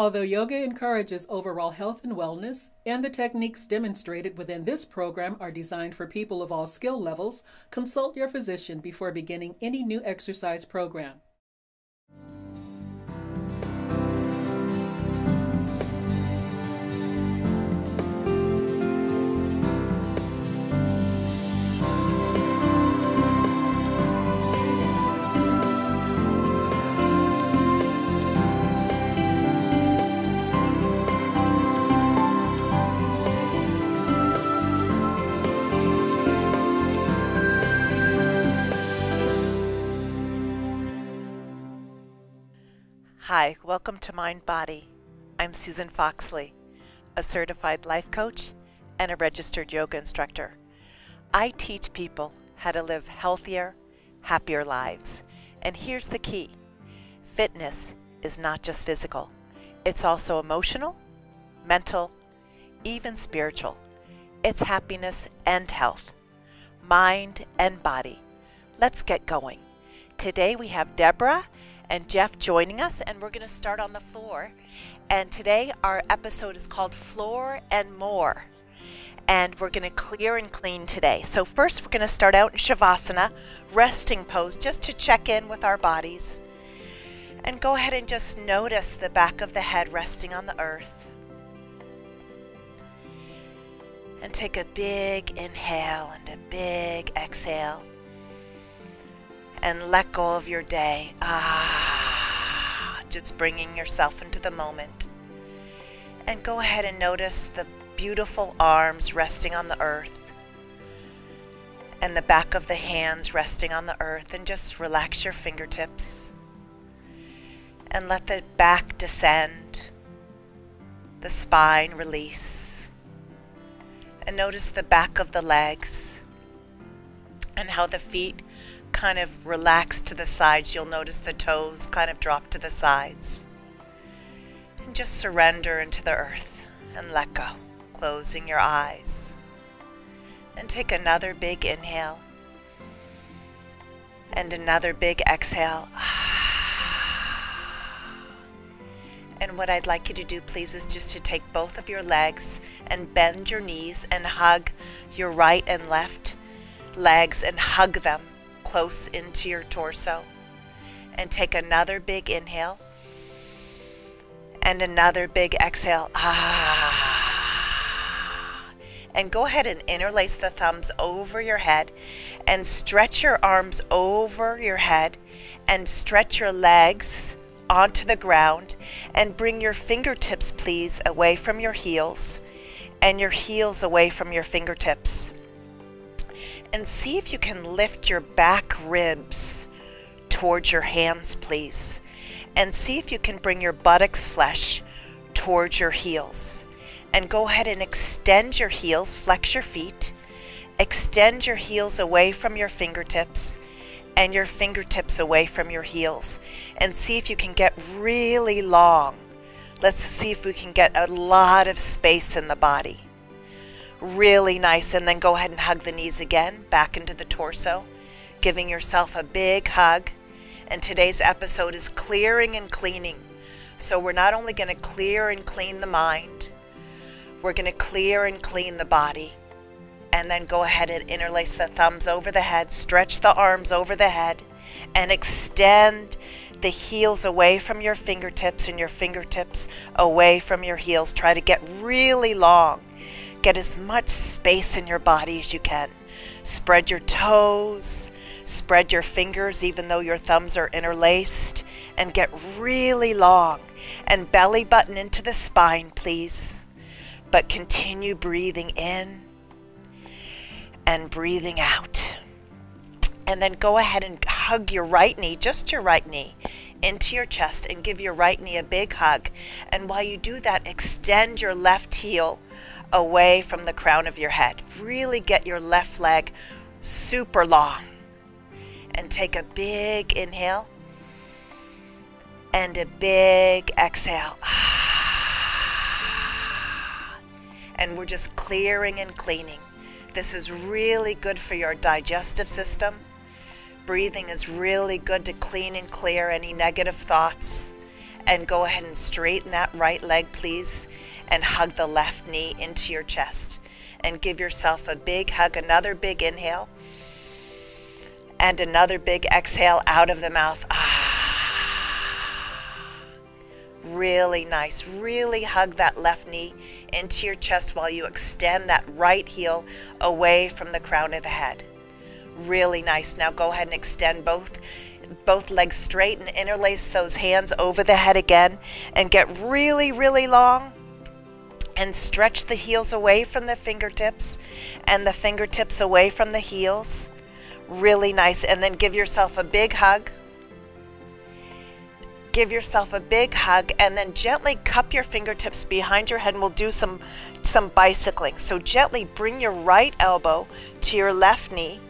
Although yoga encourages overall health and wellness, and the techniques demonstrated within this program are designed for people of all skill levels, consult your physician before beginning any new exercise program. Hi, welcome to Mind Body. I'm Susan Foxley, a certified life coach and a registered yoga instructor. I teach people how to live healthier, happier lives. And here's the key. Fitness is not just physical. It's also emotional, mental, even spiritual. It's happiness and health, mind and body. Let's get going. Today we have Deborah and Jeff joining us, and we're going to start on the floor. And today our episode is called Floor and More. And we're going to clear and clean today. So first we're going to start out in Shavasana, resting pose, just to check in with our bodies. And go ahead and just notice the back of the head resting on the earth. And take a big inhale and a big exhale. And let go of your day. Just bringing yourself into the moment. And go ahead and notice the beautiful arms resting on the earth. And the back of the hands resting on the earth. And just relax your fingertips. And let the back descend. The spine release. And notice the back of the legs. And how the feet kind of relax to the sides. You'll notice the toes kind of drop to the sides. And just surrender into the earth and let go, closing your eyes. And take another big inhale and another big exhale. And what I'd like you to do, please, is just to take both of your legs and bend your knees and hug your right and left legs and hug them close into your torso. And take another big inhale and another big exhale. And go ahead and interlace the thumbs over your head and stretch your arms over your head and stretch your legs onto the ground and bring your fingertips, please, away from your heels and your heels away from your fingertips. And see if you can lift your back ribs towards your hands, please. And see if you can bring your buttocks flesh towards your heels. And go ahead and extend your heels, flex your feet. Extend your heels away from your fingertips and your fingertips away from your heels. And see if you can get really long. Let's see if we can get a lot of space in the body. Really nice. And then go ahead and hug the knees again back into the torso, giving yourself a big hug. And today's episode is clearing and cleaning. So we're not only going to clear and clean the mind, we're going to clear and clean the body. And then go ahead and interlace the thumbs over the head, stretch the arms over the head, and extend the heels away from your fingertips and your fingertips away from your heels. Try to get really long. Get as much space in your body as you can. Spread your toes, spread your fingers even though your thumbs are interlaced, and get really long. And belly button into the spine, please. But continue breathing in and breathing out. And then go ahead and hug your right knee, just your right knee, into your chest and give your right knee a big hug. And while you do that, extend your left heel away from the crown of your head. Really get your left leg super long. And take a big inhale and a big exhale. And we're just clearing and cleaning. This is really good for your digestive system. Breathing is really good to clean and clear any negative thoughts And go ahead and straighten that right leg, please, and hug the left knee into your chest. And give yourself a big hug, another big inhale, and another big exhale out of the mouth. Really nice. Really hug that left knee into your chest while you extend that right heel away from the crown of the head. Really nice. Now go ahead and extend both legs straight and interlace those hands over the head again and get really, really long. And stretch the heels away from the fingertips and the fingertips away from the heels. Really nice. And then give yourself a big hug. Give yourself a big hug and then gently cup your fingertips behind your head, and we'll do some bicycling. So gently bring your right elbow to your left knee.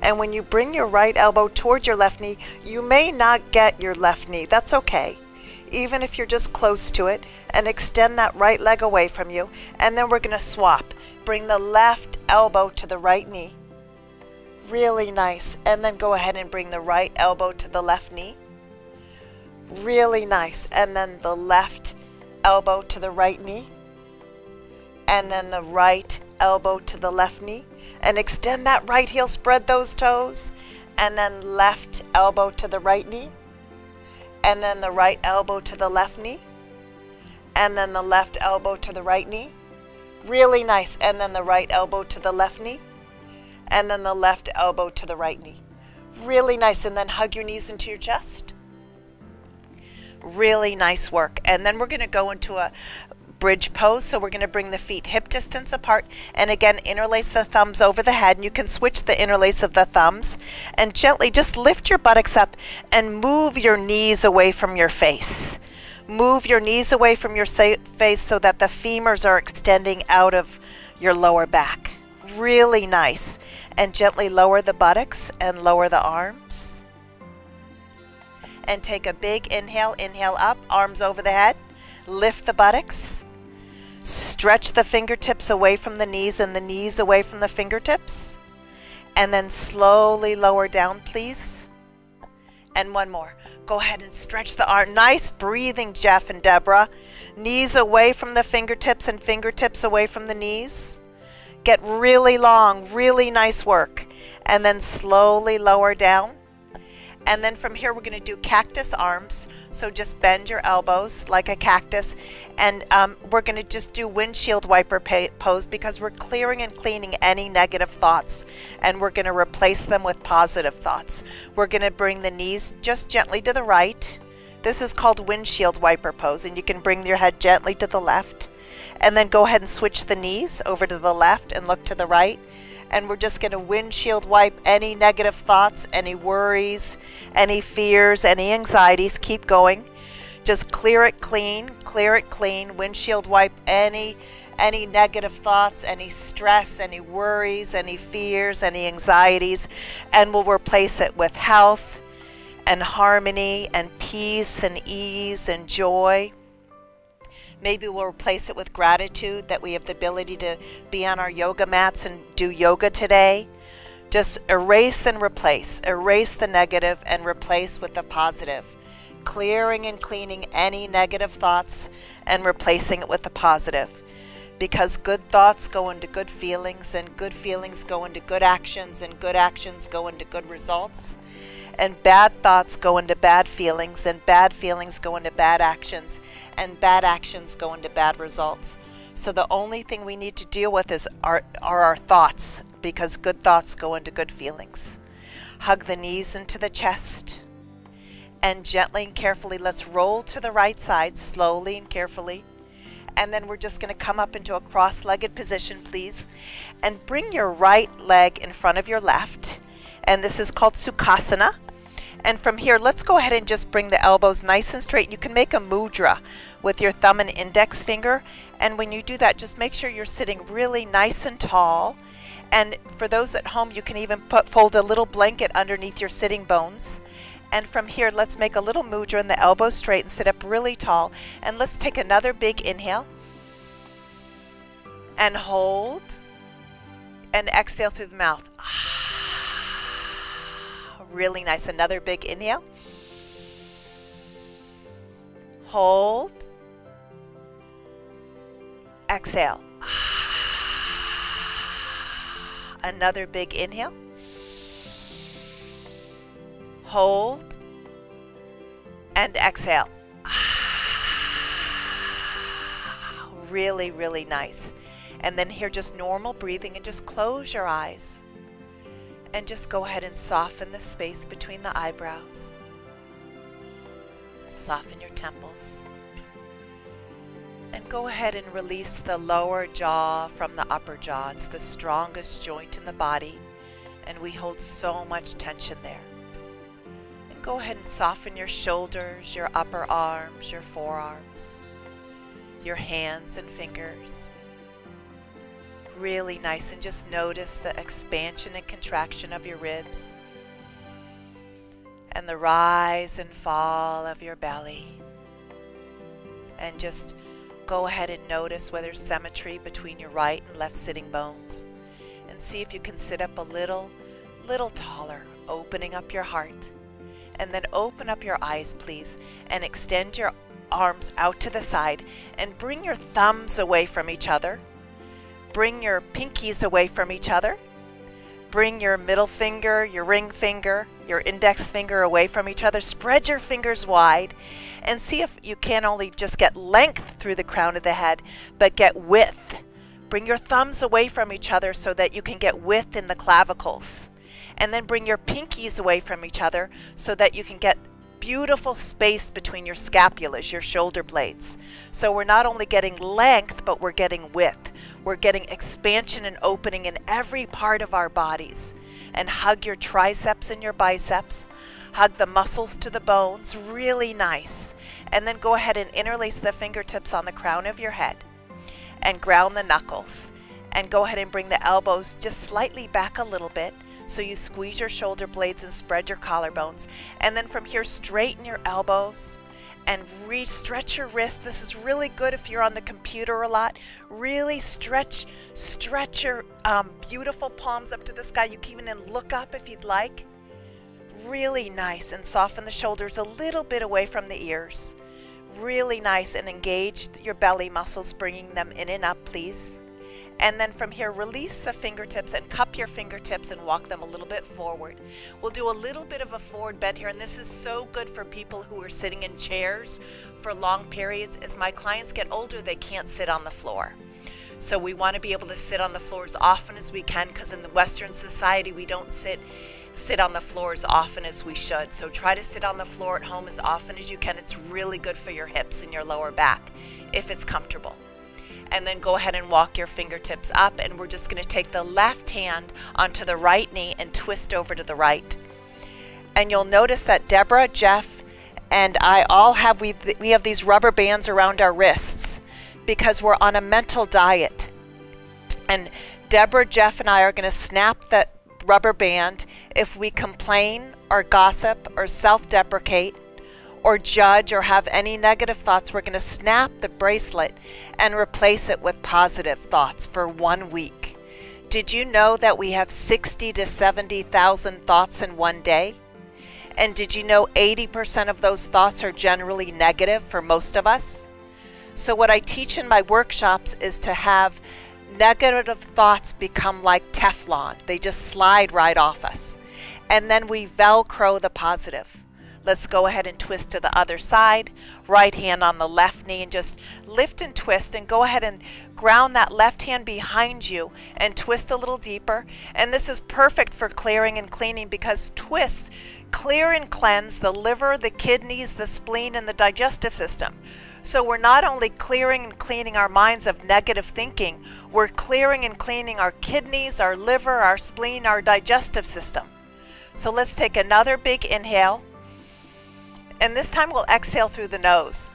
And when you bring your right elbow toward your left knee, you may not get your left knee. That's okay. Even if you're just close to it, and extend that right leg away from you. And then we're going to swap. Bring the left elbow to the right knee. Really nice. And then go ahead and bring the right elbow to the left knee. Really nice. And then the left elbow to the right knee. And then the right elbow to the left knee. And extend that right heel, spread those toes. And then left elbow to the right knee. And then the right elbow to the left knee. And then the left elbow to the right knee. Really nice. And then the right elbow to the left knee. And then the left elbow to the right knee. Really nice. And then hug your knees into your chest. Really nice work. And then we're going to go into a bridge pose. So we're going to bring the feet hip distance apart. And again, interlace the thumbs over the head. And you can switch the interlace of the thumbs. And gently just lift your buttocks up and move your knees away from your face. Move your knees away from your face so that the femurs are extending out of your lower back. Really nice. And gently lower the buttocks and lower the arms. And take a big inhale. Inhale up, arms over the head. Lift the buttocks. Stretch the fingertips away from the knees and the knees away from the fingertips. And then slowly lower down, please. And one more. Go ahead and stretch the arm. Nice breathing, Jeff and Deborah. Knees away from the fingertips and fingertips away from the knees. Get really long, really nice work. And then slowly lower down. And then from here, we're going to do cactus arms. So just bend your elbows like a cactus. And we're going to just do windshield wiper pose because we're clearing and cleaning any negative thoughts. And we're going to replace them with positive thoughts. We're going to bring the knees just gently to the right. This is called windshield wiper pose. And you can bring your head gently to the left. And then go ahead and switch the knees over to the left and look to the right. And we're just going to windshield wipe any negative thoughts, any worries, any fears, any anxieties. Keep going. Just clear it clean, windshield wipe any negative thoughts, any stress, any worries, any fears, any anxieties, and we'll replace it with health and harmony and peace and ease and joy. Maybe we'll replace it with gratitude that we have the ability to be on our yoga mats and do yoga today. Just erase and replace. Erase the negative and replace with the positive. Clearing and cleaning any negative thoughts and replacing it with the positive. Because good thoughts go into good feelings, and good feelings go into good actions, and good actions go into good results. And bad thoughts go into bad feelings, and bad feelings go into bad actions, and bad actions go into bad results. So the only thing we need to deal with are our thoughts, because good thoughts go into good feelings. Hug the knees into the chest, and gently and carefully let's roll to the right side, slowly and carefully. And then we're just going to come up into a cross-legged position, please, and bring your right leg in front of your left. And this is called Sukhasana. And from here, let's go ahead and just bring the elbows nice and straight. You can make a mudra with your thumb and index finger. And when you do that, just make sure you're sitting really nice and tall. And for those at home, you can even fold a little blanket underneath your sitting bones. And from here, let's make a little mudra and the elbows straight and sit up really tall. And let's take another big inhale. And hold. And exhale through the mouth. Really nice. Another big inhale. hold, exhale. Another big inhale, hold, and exhale. Really, really nice. And then here, just normal breathing, and just close your eyes and just go ahead and soften the space between the eyebrows. Soften your temples. And go ahead and release the lower jaw from the upper jaw. It's the strongest joint in the body, and we hold so much tension there. And go ahead and soften your shoulders, your upper arms, your forearms, your hands and fingers. Really nice, and just notice the expansion and contraction of your ribs and the rise and fall of your belly. And just go ahead and notice whether there's symmetry between your right and left sitting bones, and see if you can sit up a little taller, opening up your heart. And then open up your eyes, please, and extend your arms out to the side and bring your thumbs away from each other. Bring your pinkies away from each other. Bring your middle finger, your ring finger, your index finger away from each other. Spread your fingers wide and see if you can only just get length through the crown of the head, but get width. Bring your thumbs away from each other so that you can get width in the clavicles. And then bring your pinkies away from each other so that you can get beautiful space between your scapulas, your shoulder blades. So we're not only getting length, but we're getting width. We're getting expansion and opening in every part of our bodies. And hug your triceps and your biceps. Hug the muscles to the bones, really nice. And then go ahead and interlace the fingertips on the crown of your head and ground the knuckles. And go ahead and bring the elbows just slightly back a little bit. So you squeeze your shoulder blades and spread your collarbones. And then from here, straighten your elbows and stretch your wrist. This is really good if you're on the computer a lot. Really stretch your beautiful palms up to the sky. You can even look up if you'd like. Really nice. And soften the shoulders a little bit away from the ears. Really nice, and engage your belly muscles, bringing them in and up, please. And then from here, release the fingertips and cup your fingertips and walk them a little bit forward. We'll do a little bit of a forward bend here, and this is so good for people who are sitting in chairs for long periods. As my clients get older, they can't sit on the floor. So we want to be able to sit on the floor as often as we can, because in the Western society, we don't sit on the floor as often as we should. So try to sit on the floor at home as often as you can. It's really good for your hips and your lower back if it's comfortable. And then go ahead and walk your fingertips up, and we're just going to take the left hand onto the right knee and twist over to the right. And you'll notice that Deborah, Jeff, and I all have, we have these rubber bands around our wrists because we're on a mental diet. And Deborah, Jeff, and I are going to snap that rubber band if we complain or gossip or self-deprecate or judge or have any negative thoughts. We're going to snap the bracelet and replace it with positive thoughts for 1 week. Did you know that we have 60 to 70,000 thoughts in one day? And did you know 80% of those thoughts are generally negative for most of us? So what I teach in my workshops is to have negative thoughts become like Teflon. They just slide right off us. And then we Velcro the positive. Let's go ahead and twist to the other side. Right hand on the left knee, and just lift and twist, and go ahead and ground that left hand behind you and twist a little deeper. And this is perfect for clearing and cleaning, because twists clear and cleanse the liver, the kidneys, the spleen, and the digestive system. So we're not only clearing and cleaning our minds of negative thinking, we're clearing and cleaning our kidneys, our liver, our spleen, our digestive system. So let's take another big inhale. And this time we'll exhale through the nose.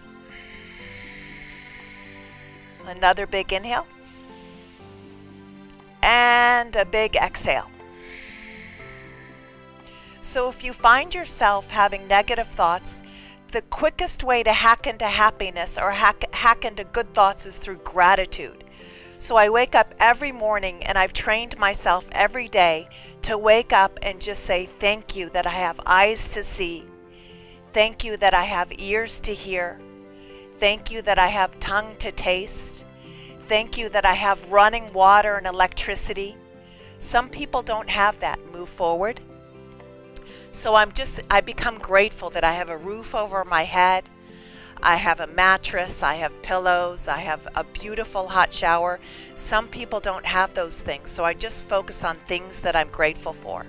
Another big inhale. And a big exhale. So if you find yourself having negative thoughts, the quickest way to hack into happiness or hack into good thoughts is through gratitude. So I wake up every morning, and I've trained myself every day to wake up and just say, thank you that I have eyes to see. Thank you that I have ears to hear. Thank you that I have tongue to taste. Thank you that I have running water and electricity. Some people don't have that. Move forward. So I become grateful that I have a roof over my head. I have a mattress, I have pillows, I have a beautiful hot shower. Some people don't have those things, so I just focus on things that I'm grateful for.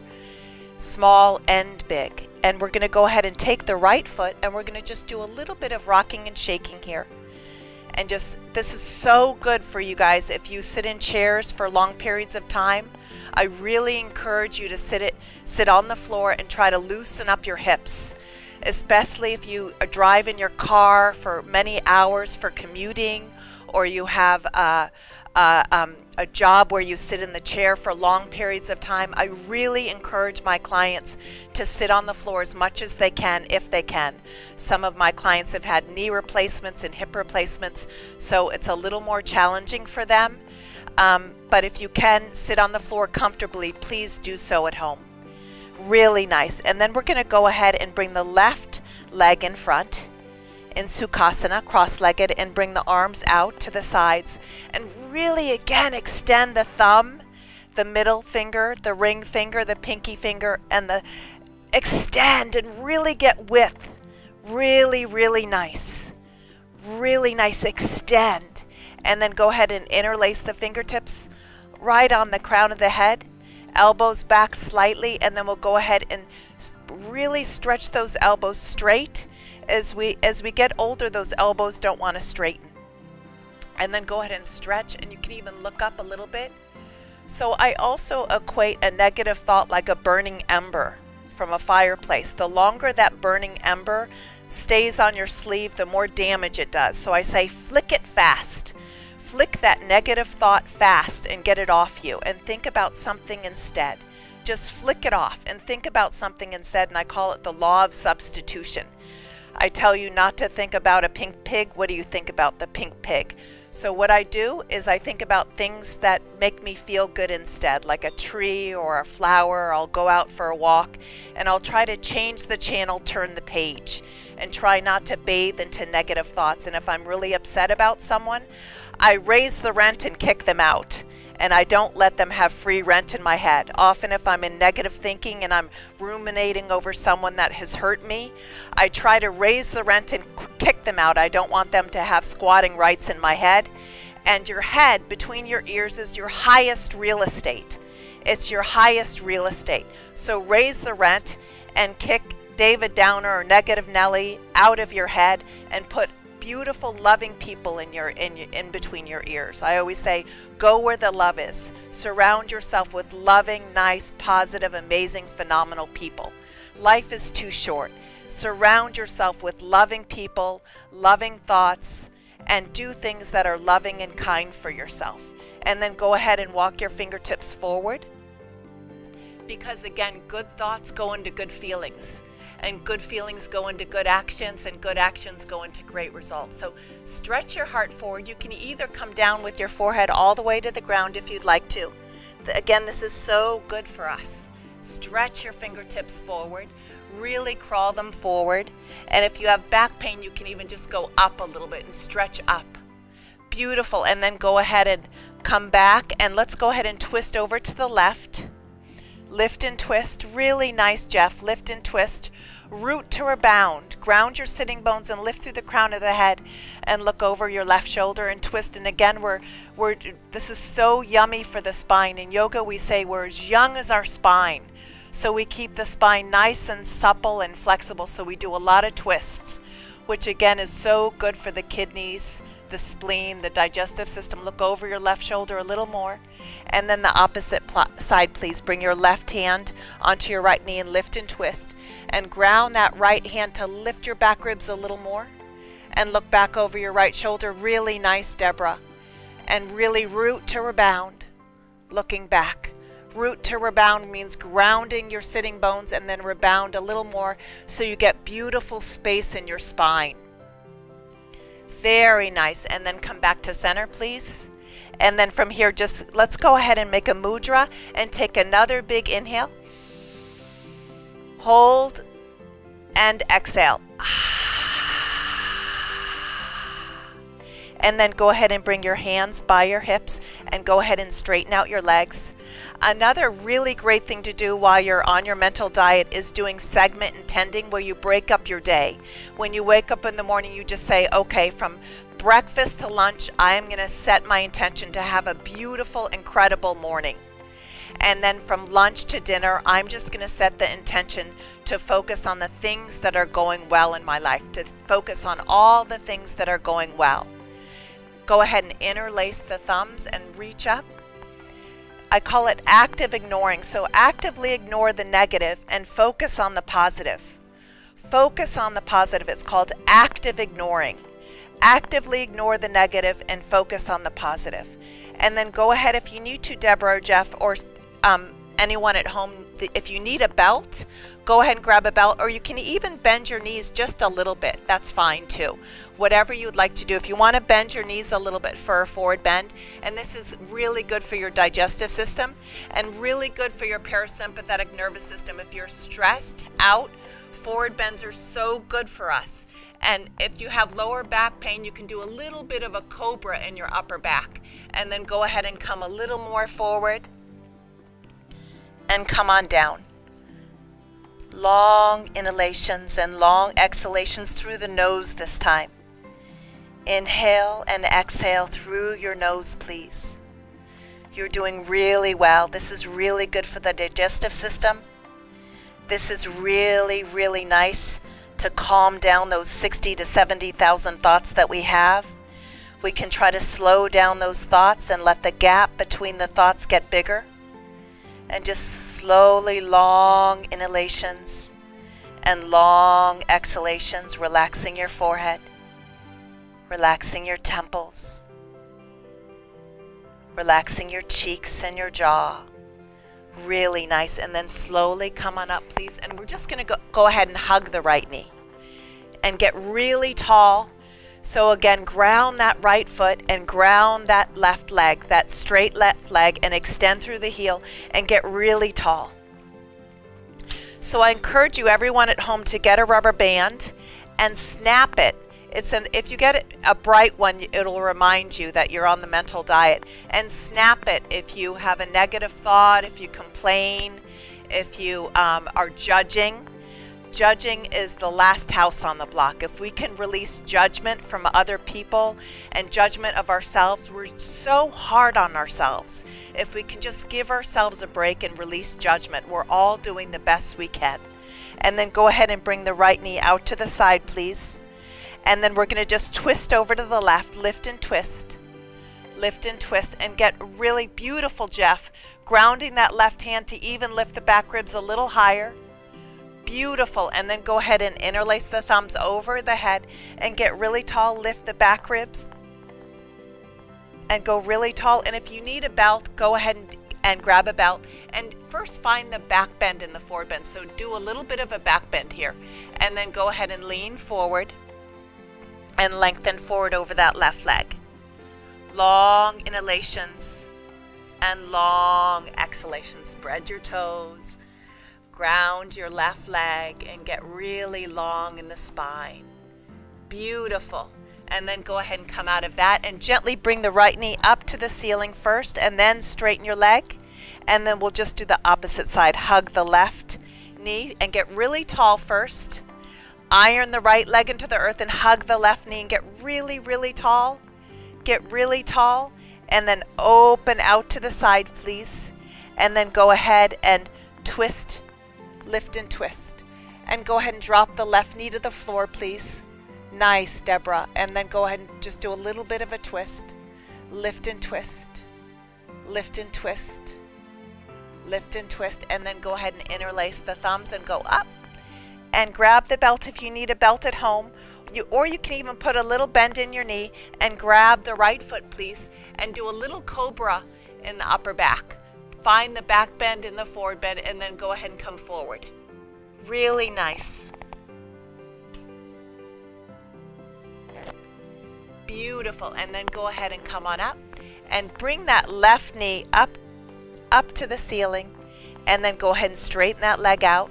Small and big. And we're going to go ahead and take the right foot and we're going to just do a little bit of rocking and shaking here. And this is so good for you guys if you sit in chairs for long periods of time. I really encourage you to sit on the floor and try to loosen up your hips, especially if you drive in your car for many hours for commuting, or you have a job where you sit in the chair for long periods of time. I really encourage my clients to sit on the floor as much as they can, if they can. Some of my clients have had knee replacements and hip replacements, so it's a little more challenging for them. But if you can sit on the floor comfortably, please do so at home. Really nice. And then we're going to go ahead and bring the left leg in front in Sukhasana, cross-legged, and bring the arms out to the sides. And really, again, extend the thumb, the middle finger, the ring finger, the pinky finger, and extend and really get width. Really, really nice. Really nice. Extend. And then go ahead and interlace the fingertips right on the crown of the head. Elbows back slightly, and then we'll go ahead and really stretch those elbows straight. As we get older, those elbows don't want to straighten. And then go ahead and stretch, and you can even look up a little bit. So I also equate a negative thought like a burning ember from a fireplace. The longer that burning ember stays on your sleeve, the more damage it does. So I say flick it fast. Flick that negative thought fast and get it off you, and think about something instead. Just flick it off and think about something instead, and I call it the law of substitution. I tell you not to think about a pink pig. What do you think about the pink pig? So what I do is I think about things that make me feel good instead, like a tree or a flower. I'll go out for a walk and I'll try to change the channel, turn the page, and try not to bathe into negative thoughts. And if I'm really upset about someone, I raise the rent and kick them out. And I don't let them have free rent in my head. Often if I'm in negative thinking and I'm ruminating over someone that has hurt me, I try to raise the rent and kick them out. I don't want them to have squatting rights in my head. And your head between your ears is your highest real estate. It's your highest real estate. So raise the rent and kick David Downer or Negative Nelly out of your head and put beautiful, loving people in between your ears. I always say, go where the love is. Surround yourself with loving, nice, positive, amazing, phenomenal people. Life is too short. Surround yourself with loving people, loving thoughts, and do things that are loving and kind for yourself. And then go ahead and walk your fingertips forward. Because again, good thoughts go into good feelings. And good feelings go into good actions, and good actions go into great results. So stretch your heart forward. You can either come down with your forehead all the way to the ground if you'd like to. Again, this is so good for us. Stretch your fingertips forward. Really crawl them forward. And if you have back pain, you can even just go up a little bit and stretch up. Beautiful. And then go ahead and come back. And let's go ahead and twist over to the left. Lift and twist. Really nice, Jeff. Lift and twist. Root to rebound. Ground your sitting bones and lift through the crown of the head and look over your left shoulder and twist. And again, this is so yummy for the spine. In yoga, we say we're as young as our spine. So we keep the spine nice and supple and flexible. So we do a lot of twists, which again is so good for the kidneys, the spleen, the digestive system. Look over your left shoulder a little more. And then the opposite side, please. Bring your left hand onto your right knee and lift and twist. And ground that right hand to lift your back ribs a little more. And look back over your right shoulder. Really nice, Deborah. And really root to rebound. Looking back. Root to rebound means grounding your sitting bones and then rebound a little more so you get beautiful space in your spine. Very nice. And then come back to center, please. And then from here, just let's go ahead and make a mudra and take another big inhale. Hold and exhale. And then go ahead and bring your hands by your hips and go ahead and straighten out your legs. Another really great thing to do while you're on your mental diet is doing segment intending, where you break up your day. When you wake up in the morning, you just say, okay, from breakfast to lunch, I am going to set my intention to have a beautiful, incredible morning. And then from lunch to dinner, I'm just going to set the intention to focus on the things that are going well in my life, to focus on all the things that are going well. Go ahead and interlace the thumbs and reach up. I call it active ignoring. So actively ignore the negative and focus on the positive. Focus on the positive. It's called active ignoring. Actively ignore the negative and focus on the positive. And then go ahead, if you need to, Deborah or Jeff, or anyone at home, if you need a belt, go ahead and grab a belt, or you can even bend your knees just a little bit. That's fine too. Whatever you'd like to do. If you want to bend your knees a little bit for a forward bend, and this is really good for your digestive system and really good for your parasympathetic nervous system. If you're stressed out, forward bends are so good for us. And if you have lower back pain, you can do a little bit of a cobra in your upper back, and then go ahead and come a little more forward and come on down. Long inhalations and long exhalations through the nose this time. Inhale and exhale through your nose, please. You're doing really well. This is really good for the digestive system. This is really, really nice to calm down those 60 to 70,000 thoughts that we have. We can try to slow down those thoughts and let the gap between the thoughts get bigger. And just slowly long inhalations and long exhalations, relaxing your forehead, relaxing your temples, relaxing your cheeks and your jaw. Really nice. And then slowly come on up, please. And we're just going to go ahead and hug the right knee and get really tall. So again, ground that right foot and ground that left leg, that straight left leg, and extend through the heel and get really tall. So I encourage you, everyone at home, to get a rubber band and snap it. If you get a bright one, it'll remind you that you're on the mental diet. And snap it if you have a negative thought, if you complain, if you are judging. Judging is the last house on the block. If we can release judgment from other people and judgment of ourselves, we're so hard on ourselves. If we can just give ourselves a break and release judgment, we're all doing the best we can. And then go ahead and bring the right knee out to the side, please. And then we're going to just twist over to the left, lift and twist, and get really beautiful, Jeff. Grounding that left hand to even lift the back ribs a little higher. Beautiful. And then go ahead and interlace the thumbs over the head and get really tall. Lift the back ribs and go really tall. And if you need a belt, go ahead and grab a belt. And first find the back bend in the forward bend. So do a little bit of a back bend here. And then go ahead and lean forward and lengthen forward over that left leg. Long inhalations and long exhalations. Spread your toes. Ground your left leg and get really long in the spine. Beautiful. And then go ahead and come out of that and gently bring the right knee up to the ceiling first, and then straighten your leg. And then we'll just do the opposite side. Hug the left knee and get really tall first. Iron the right leg into the earth and hug the left knee and get really, really tall. Get really tall. And then open out to the side, please. And then go ahead and twist. Lift and twist. And go ahead and drop the left knee to the floor, please. Nice, Deborah. And then go ahead and just do a little bit of a twist. Lift and twist. Lift and twist. Lift and twist. And then go ahead and interlace the thumbs and go up. And grab the belt if you need a belt at home. Or you can even put a little bend in your knee and grab the right foot, please. And do a little cobra in the upper back. Find the back bend in the forward bend and then go ahead and come forward. Really nice. Beautiful. And then go ahead and come on up and bring that left knee up to the ceiling, and then go ahead and straighten that leg out.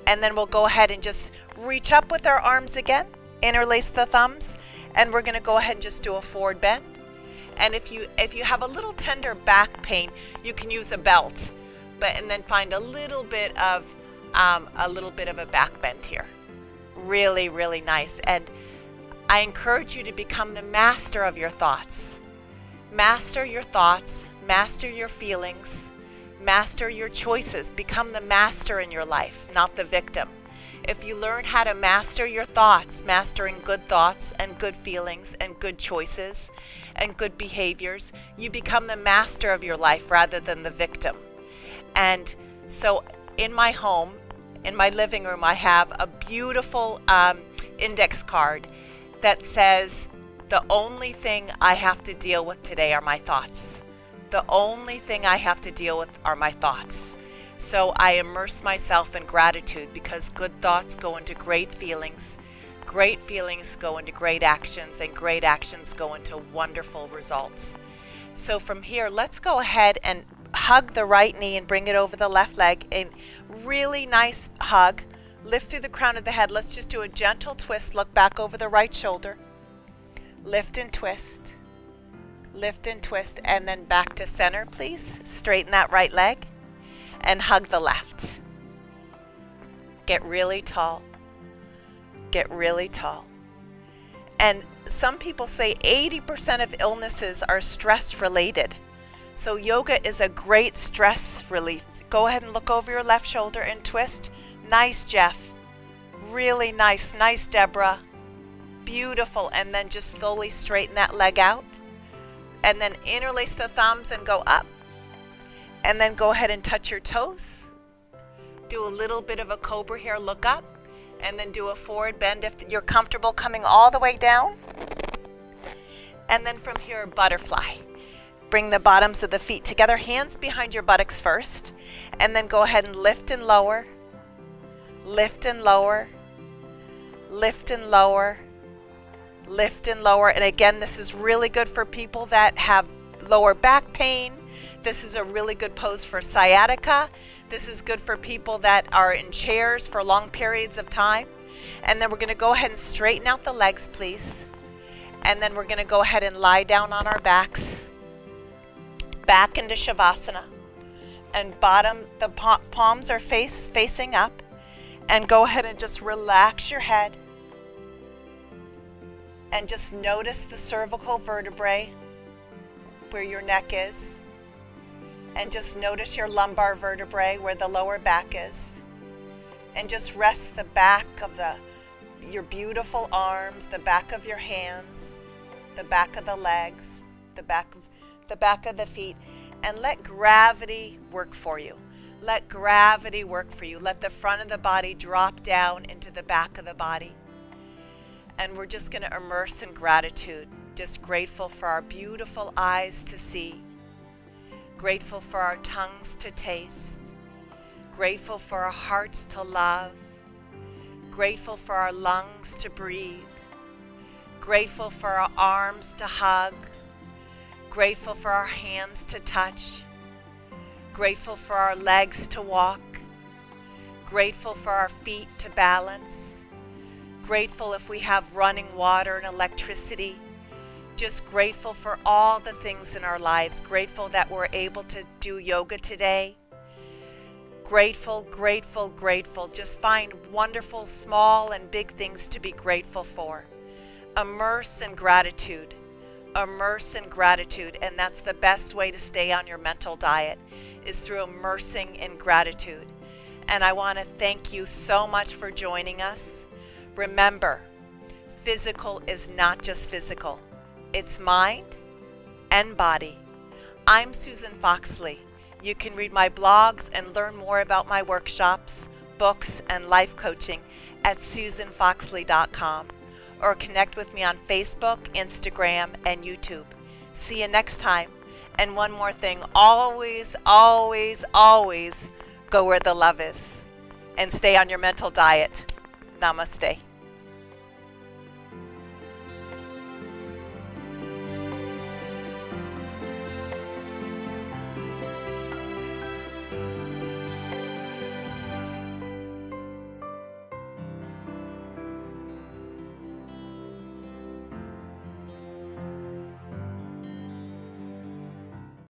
And then we'll go ahead and just reach up with our arms again, interlace the thumbs, And we're going to go ahead and just do a forward bend. And if you have a little tender back pain, you can use a belt, and then find a little bit of a back bend here. Really, really nice. And I encourage you to become the master of your thoughts. Master your thoughts, master your feelings, master your choices. Become the master in your life, not the victim. If you learn how to master your thoughts, mastering good thoughts and good feelings and good choices and good behaviors, you become the master of your life rather than the victim. And so in my home, in my living room, I have a beautiful index card that says, the only thing I have to deal with today are my thoughts. The only thing I have to deal with are my thoughts. So I immerse myself in gratitude, because good thoughts go into great feelings go into great actions, and great actions go into wonderful results. So from here, let's go ahead and hug the right knee and bring it over the left leg. A really nice hug. Lift through the crown of the head. Let's just do a gentle twist. Look back over the right shoulder. Lift and twist. Lift and twist, and then back to center, please. Straighten that right leg and hug the left. Get really tall. Get really tall. And some people say 80% of illnesses are stress related. So yoga is a great stress relief. Go ahead and look over your left shoulder and twist. Nice, Jeff. Really nice. Nice, Deborah. Beautiful. And then just slowly straighten that leg out. And then interlace the thumbs and go up. And then go ahead and touch your toes. Do a little bit of a cobra here. Look up. And then do a forward bend if you're comfortable coming all the way down. And then from here, butterfly. Bring the bottoms of the feet together, hands behind your buttocks first, and then go ahead and lift and lower, lift and lower, lift and lower, lift and lower. And again, this is really good for people that have lower back pain. This is a really good pose for sciatica. This is good for people that are in chairs for long periods of time. And then we're going to go ahead and straighten out the legs, please. And then we're going to go ahead and lie down on our backs, back into Shavasana. And the palms are facing up. And go ahead and just relax your head. And just notice the cervical vertebrae where your neck is. And just notice your lumbar vertebrae where the lower back is. And just rest the back of your beautiful arms, the back of your hands, the back of the legs, the back of the feet, and let gravity work for you. Let gravity work for you. Let the front of the body drop down into the back of the body. And we're just going to immerse in gratitude, just grateful for our beautiful eyes to see, grateful for our tongues to taste, grateful for our hearts to love, grateful for our lungs to breathe, grateful for our arms to hug, grateful for our hands to touch, grateful for our legs to walk, grateful for our feet to balance, grateful if we have running water and electricity, just grateful for all the things in our lives, grateful that we're able to do yoga today. Grateful, grateful, grateful. Just find wonderful, small and big things to be grateful for. Immerse in gratitude. Immerse in gratitude. And that's the best way to stay on your mental diet, is through immersing in gratitude. And I want to thank you so much for joining us. Remember, physical is not just physical. It's mind and body. I'm Susan Foxley. You can read my blogs and learn more about my workshops, books, and life coaching at susanfoxley.com, or connect with me on Facebook, Instagram, and YouTube. See you next time. And one more thing, always, always, always go where the love is. And stay on your mental diet. Namaste.